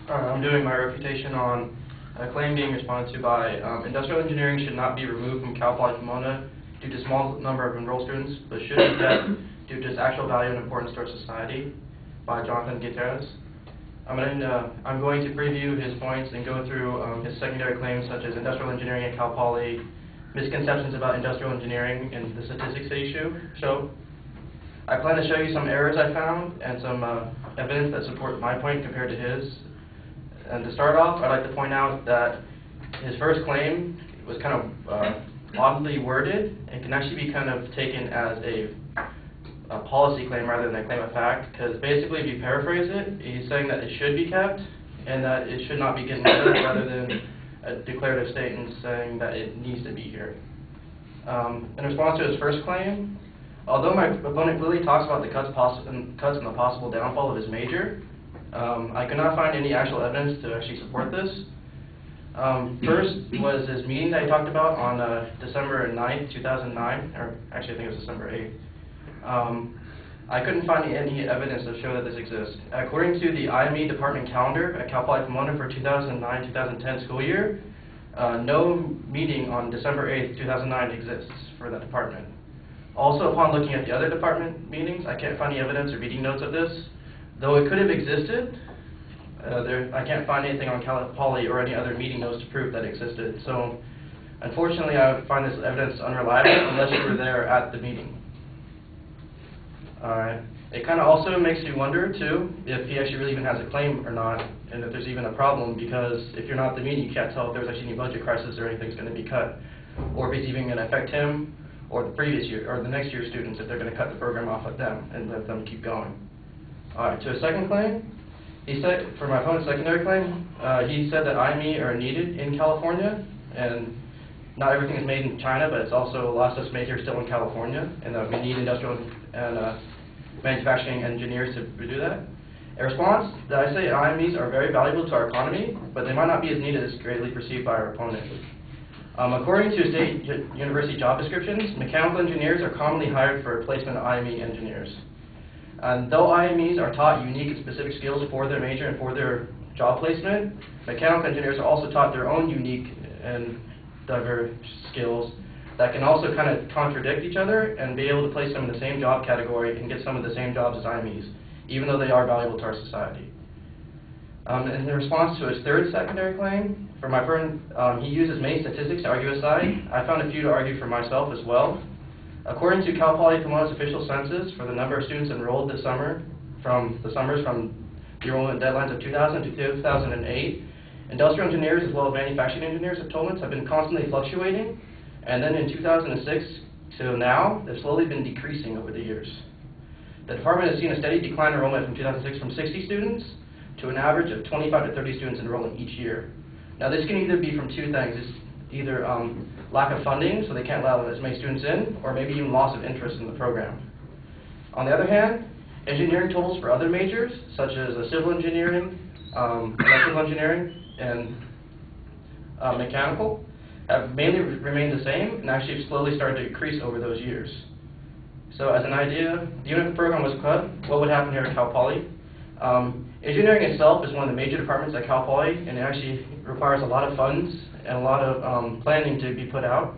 I'm doing my refutation on a claim being responded to by industrial engineering should not be removed from Cal Poly Pomona due to small number of enrolled students, but should be kept due to its actual value and importance to our society, by Jonathan Gutierrez. I'm going to preview his points and go through his secondary claims such as industrial engineering at Cal Poly, misconceptions about industrial engineering, and the statistics they show. I plan to show you some errors I found and some evidence that support my point compared to his. And to start off, I'd like to point out that his first claim was kind of oddly worded and can actually be kind of taken as a policy claim rather than a claim of fact, because basically if you paraphrase it, he's saying that it should be kept and that it should not be getting rid of rather than a declarative statement saying that it needs to be here. In response to his first claim, although my opponent clearly talks about the cuts and the possible downfall of his major, I could not find any actual evidence to actually support this. First was this meeting that he talked about on December 9th, 2009, or actually I think it was December 8th. I couldn't find any evidence to show that this exists. According to the IME department calendar at Cal Poly Pomona for 2009-2010 school year, no meeting on December 8th, 2009 exists for that department. Also, upon looking at the other department meetings, I can't find any evidence or meeting notes of this. Though it could have existed, I can't find anything on Cal Poly or any other meeting notes to prove that it existed. So, unfortunately, I would find this evidence unreliable unless you were there at the meeting. Alright. It kind of also makes you wonder, too, if he actually really even has a claim or not, and if there's even a problem, because if you're not at the meeting, you can't tell if there's actually any budget crisis or anything's going to be cut, or if it's even going to affect him or the previous year, or the next year's students, if they're going to cut the program off at them and let them keep going. Alright, to a second claim, he said, for my opponent's secondary claim, he said that IME are needed in California, and not everything is made in China, but it's also a lot of stuff's made here still in California, and we need industrial and manufacturing engineers to do that. In response, I say IMEs are very valuable to our economy, but they might not be as needed as greatly perceived by our opponent. According to state university job descriptions, mechanical engineers are commonly hired for replacement of IME engineers. And though IMEs are taught unique and specific skills for their major and for their job placement, mechanical engineers are also taught their own unique and diverse skills that can also kind of contradict each other and be able to place them in the same job category and get some of the same jobs as IMEs, even though they are valuable to our society. In response to his third secondary claim, for my friend, he uses many statistics to argue his side. I found a few to argue for myself as well. According to Cal Poly Pomona's official census for the number of students enrolled this summer, from the enrollment deadlines of 2000 to 2008, industrial engineers as well as manufacturing engineers enrollments have been constantly fluctuating, and then in 2006 to now, they've slowly been decreasing over the years. The department has seen a steady decline in enrollment from 2006 from 60 students to an average of 25 to 30 students enrolling each year. Now this can either be from two things. It's either lack of funding, so they can't allow as many students in, or maybe even loss of interest in the program. On the other hand, engineering totals for other majors, such as civil engineering, electrical engineering, and mechanical, have mainly remained the same and actually have slowly started to increase over those years. So as an idea, even if the program was cut, what would happen here at Cal Poly? Engineering itself is one of the major departments at Cal Poly, and it actually requires a lot of funds and a lot of planning to be put out.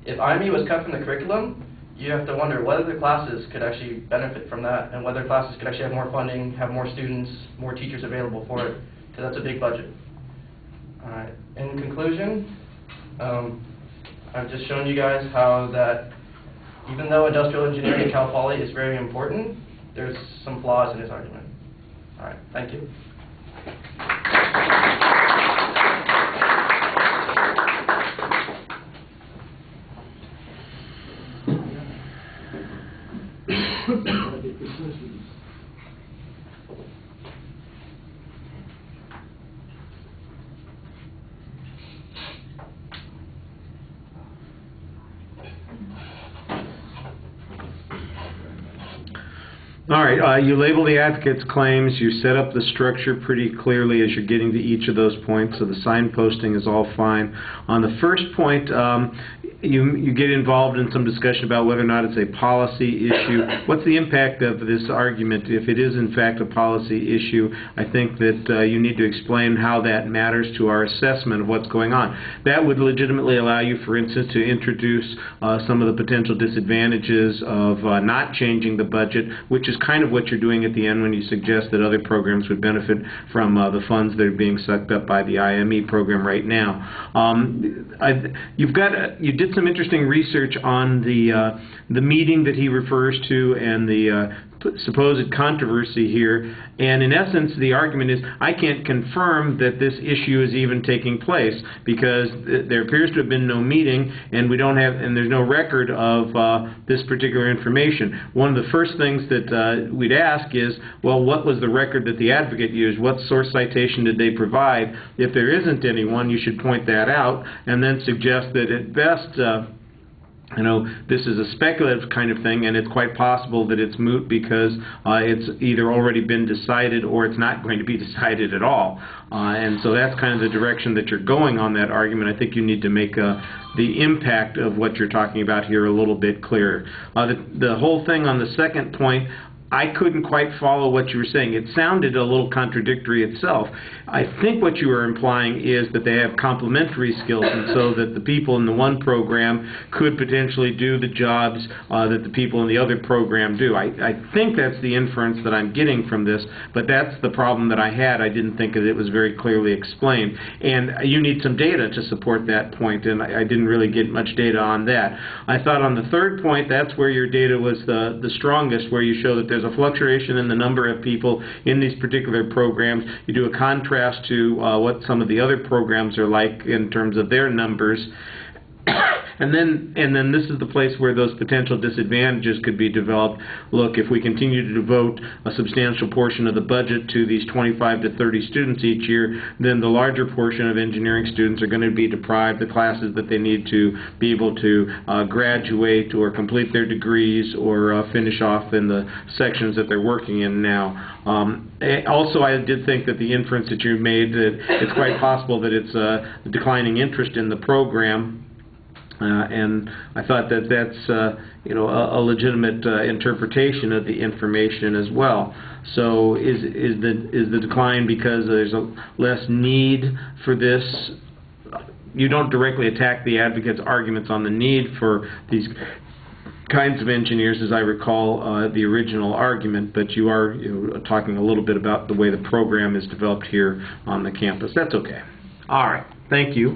If IME was cut from the curriculum, you have to wonder whether the classes could actually benefit from that and whether classes could actually have more funding, have more students, more teachers available for it, because that's a big budget. Alright, in conclusion, I've just shown you guys how that even though industrial engineering at Cal Poly is very important, there's some flaws in his argument. Alright, thank you. All right, you label the advocate's claims, you set up the structure pretty clearly as you're getting to each of those points, so the signposting is all fine. On the first point, you get involved in some discussion about whether or not it's a policy issue. What's the impact of this argument if it is in fact a policy issue? I think that you need to explain how that matters to our assessment of what's going on. That would legitimately allow you, for instance, to introduce some of the potential disadvantages of not changing the budget, which is kind of what you're doing at the end when you suggest that other programs would benefit from the funds that are being sucked up by the IME program right now. You did some interesting research on the meeting that he refers to and the supposed controversy here, and in essence the argument is I can't confirm that this issue is even taking place because there appears to have been no meeting and we don't have, and there's no record of this particular information. One of the first things that we'd ask is, well, what was the record that the advocate used? What source citation did they provide? If there isn't anyone, you should point that out and then suggest that at best this is a speculative kind of thing, and it's quite possible that it's moot because it's either already been decided or it's not going to be decided at all. And so that's kind of the direction that you're going on that argument. I think you need to make the impact of what you're talking about here a little bit clearer. The whole thing on the second point, I couldn't quite follow what you were saying. It sounded a little contradictory itself. I think what you were implying is that they have complementary skills, and so that the people in the one program could potentially do the jobs that the people in the other program do. I think that's the inference that I'm getting from this, but that's the problem that I had. I didn't think that it was very clearly explained. And you need some data to support that point, and I didn't really get much data on that. I thought on the third point, that's where your data was the strongest, where you show that there's a fluctuation in the number of people in these particular programs. You do a contrast to what some of the other programs are like in terms of their numbers. And then this is the place where those potential disadvantages could be developed. Look, if we continue to devote a substantial portion of the budget to these 25 to 30 students each year, then the larger portion of engineering students are going to be deprived the classes that they need to be able to graduate or complete their degrees or finish off in the sections that they're working in now. Also, I did think that the inference that you made, that it's quite possible that it's a declining interest in the program. And I thought that that's a legitimate interpretation of the information as well. So is the decline because there's less need for this? You don't directly attack the advocate's arguments on the need for these kinds of engineers, as I recall the original argument, but you are talking a little bit about the way the program is developed here on the campus. That's okay. All right. Thank you.